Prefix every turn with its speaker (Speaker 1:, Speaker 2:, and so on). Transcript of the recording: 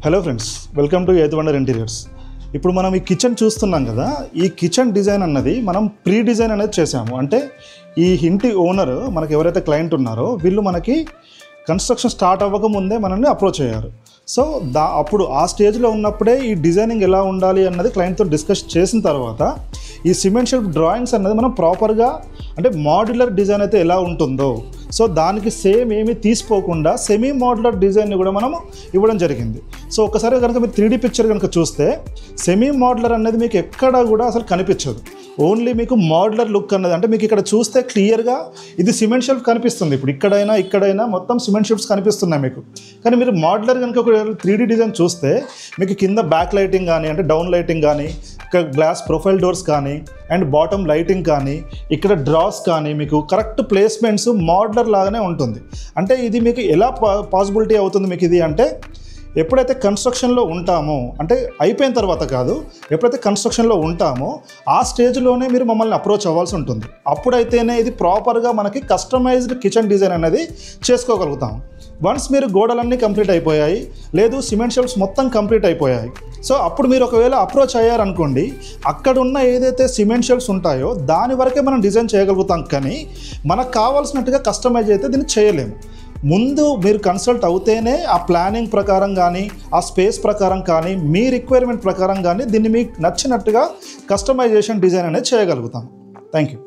Speaker 1: Hello friends, welcome to eighth wonder interiors. ఇప్పుడు మనం ఈ కిచెన్ చూస్తున్నాం కదా. ఈ కిచెన్ డిజైన్ అన్నది మనం ప్రీ డిజైన్ అనేది చేసాము. అంటే ఈ ఇంటి ఓనర్ మనకి ఎవరైతే క్లయింట్ ఉన్నారో వీళ్ళు మనకి కన్స్ట్రక్షన్ స్టార్ట్ అవ్వకముందే మనల్ని అప్రోచ్ అయ్యారు. సో అప్పుడు ఆ స్టేజ్లో ఉన్నప్పుడే ఈ డిజైనింగ్ ఎలా ఉండాలి అన్నది క్లయింట్తో డిస్కస్ చేసిన తర్వాత ఈ సిమెంట్ షెల్ఫ్ డ్రాయింగ్స్ అన్నది మనం ప్రాపర్గా అంటే మాడ్యులర్ డిజైన్ అయితే ఎలా ఉంటుందో సో దానికి సేమ్ ఏమీ తీసుకోకుండా సెమీ మాడ్యులర్ డిజైన్ని కూడా మనం ఇవ్వడం జరిగింది. సో ఒకసారి కనుక మీరు 3D పిక్చర్ కనుక చూస్తే సెమీ మాడ్యులర్ అనేది మీకు ఎక్కడా కూడా అసలు కనిపించదు. ఓన్లీ మీకు మాడ్యులర్ లుక్ అన్నది అంటే మీకు ఇక్కడ చూస్తే క్లియర్గా ఇది సిమెంట్ షెల్ఫ్ కనిపిస్తుంది. ఇప్పుడు ఇక్కడైనా మొత్తం సిమెంట్ షెల్ఫ్స్ కనిపిస్తున్నాయి మీకు. కానీ మీరు మాడ్యులర్ కనుక ఒక 3D డిజైన్ చూస్తే మీకు కింద బ్యాక్ లైటింగ్ కానీ అంటే డౌన్ లైటింగ్ కానీ ఇక్కడ గ్లాస్ ప్రొఫైల్ డోర్స్ కానీ అండ్ బాటమ్ లైటింగ్ కానీ ఇక్కడ డ్రాస్ కానీ మీకు కరెక్ట్ ప్లేస్మెంట్స్ మాడ్యులర్ లాగానే ఉంటుంది. అంటే ఇది మీకు ఎలా పాసిబిలిటీ అవుతుంది మీకు ఇది అంటే ఎప్పుడైతే కన్స్ట్రక్షన్లో ఉంటామో అంటే అయిపోయిన తర్వాత కాదు, ఎప్పుడైతే కన్స్ట్రక్షన్లో ఉంటామో ఆ స్టేజ్లోనే మీరు మమ్మల్ని అప్రోచ్ అవ్వాల్సి ఉంటుంది. అప్పుడైతేనే ఇది ప్రాపర్గా మనకి కస్టమైజ్డ్ కిచెన్ డిజైన్ అనేది చేసుకోగలుగుతాం. వన్స్ మీరు గోడలన్నీ కంప్లీట్ అయిపోయాయి, లేదు సిమెంట్ షెల్ఫ్స్ మొత్తం కంప్లీట్ అయిపోయాయి, సో అప్పుడు మీరు ఒకవేళ అప్రోచ్ అయ్యారనుకోండి, అక్కడ ఉన్న ఏదైతే సిమెంట్ షెల్ఫ్స్ ఉంటాయో దాని వరకే మనం డిజైన్ చేయగలుగుతాం. కానీ మనకు కావాల్సినట్టుగా కస్టమైజ్ అయితే దీన్ని చేయలేము. ముందు మీరు కన్సల్ట్ అవుతేనే ఆ ప్లానింగ్ ప్రకారం కానీ ఆ స్పేస్ ప్రకారం కానీ మీ రిక్వైర్మెంట్ ప్రకారం కానీ దీన్ని మీకు నచ్చినట్టుగా కస్టమైజేషన్ డిజైన్ అనేది చేయగలుగుతాం. Thank you.